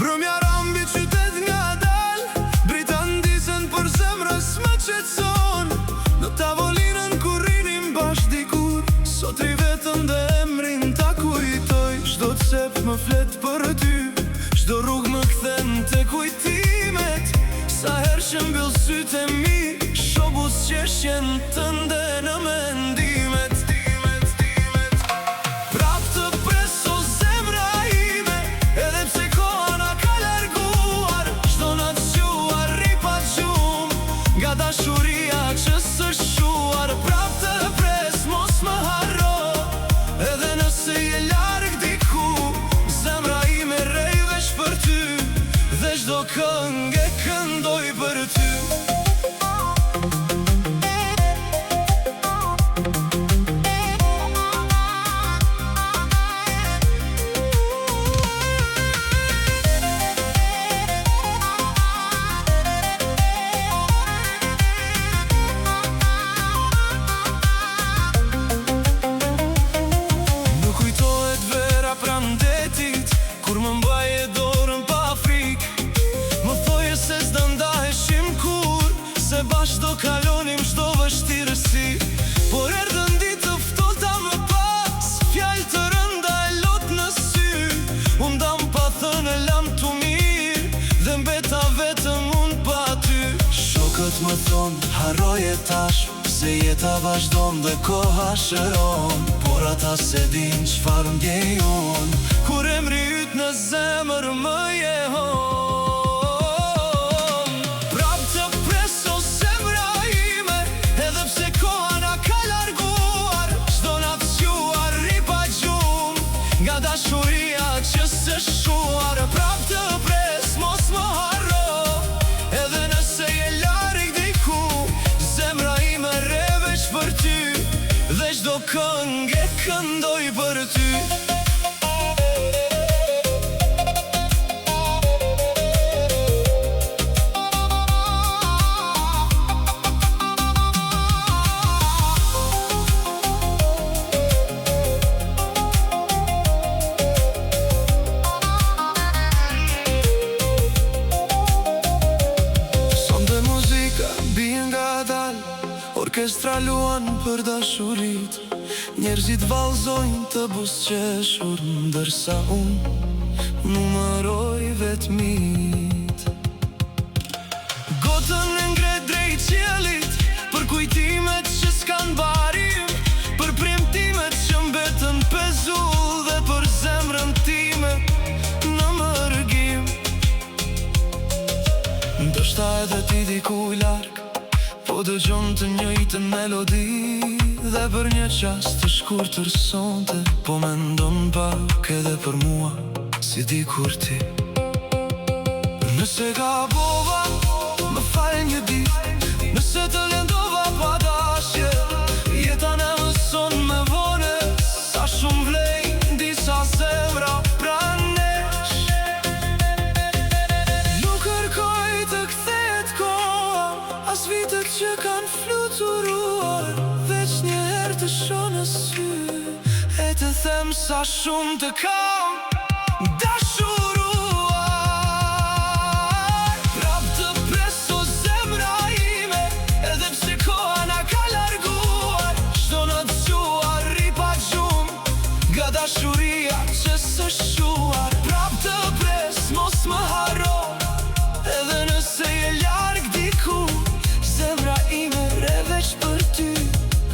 Brëmja rambi qytet nga dal, Brita ndisen për zemrës më qetson. Në tavolinën kur rinim bash dikur, sot ri vetën dhe emrin ta kujtoj. Çdo cep më flet për ty, çdo rrugë më kthen te kujtimet. Sa herë që mbyll sytë e mi, shobus qeshjen tënde në mendimet. Prap të preso zemra ime, edhe pse koha na ka larguar. Çdo natë zgjuar ri pa gjumë, nga dashuria që s'është shuar. Prap të pres mos më harro, edhe nëse je larg diku. Zemra ime rrej veç për ty, dhe çdo këngë e këndoj për ty. Kur më mbaje dorën pa frikë, më thoje se s'do ndaheshim kur, se bashkë do kalonim çdo vështirësi. Por erdhën ditë të ftohta më pas, fjalë të rënda e lot në sy. Unë dam pa thënë lam tu mirë, dhe mbeta vetëm unë pa ty. Shokët më thonë harroje tash, se jeta vazhdon dhe koha shëron. Por ata se din çfarë ndjej unë, kur emri yt në zemër më jehon. Prap të preso zemra ime, edhe pse koha na ka larguar. Çdo natë zgjuar ri pa gjumë, nga dashuria që s'është shuar. Prap të pres mos më harro, edhe nëse je larg diku. Zemra ime rre veç për ty, dhe çdo këngë e këndoj për ty. Orkestra luan për dashurit, njerëzit vallëzojnë të buzëqeshur, ndërsa unë numëroj vetmit. Gotën e ngre drejt qiellit, për kujtimet që s'kan barim, për premtimet që mbetën pezull, dhe për zemrën time në mërgim. Ndoshta edhe ti dikuj larg, po dëgjon të njëjtën melodi, dhe për një qast të shkurtër sonte, po mendon pak edhe për mua, si dikur ti. Nëse gabova, më fal një ditë, nëse të lëndova pa dashje. Jeta na mëson me vone, sa shumë vlejnë disa zemra pranë nesh. Nuk kërkoj të kthehet koha, as vitet që kanë fluturuar, veç një herë të shoh në sy, e të them sa shumë të kam dashuruar. Prap të preso zemra ime, edhe pse koha na ka larguar. Çdo natë zgjuar ri pa gjumë, nga dashuria që s'është shuar. Prap të pres mos më harro, edhe nëse je larg diku. Zemra ime rre veç për ty,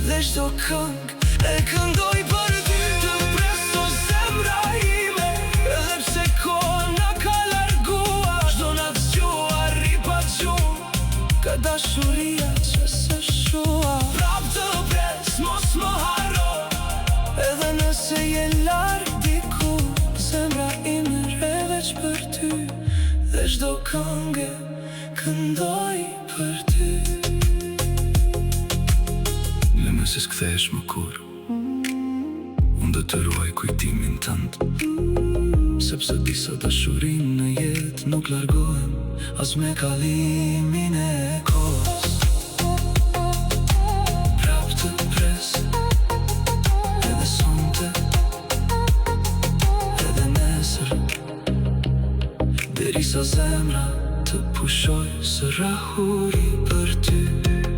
dhe çdo këngë e këndoj për ty. Të preso zemra ime, edhe pse koha na ka larguar. Çdo natë zgjuar ri pa dashuria që se shua. Prap të pres, mos më haro, edhe nëse je larg diku, zemra ime re veç për ty, dhe çdo këngë këndoj për ty. Le mëse s'kthehesh më kur, unë do të ruaj kujtimin tënd, sepse disa dashurin në jetë nuk largohen as me kalimin e kohës. Prap të pres, edhe sonte, edhe nesër, derisa zemra të pushoj së rahuri për ty.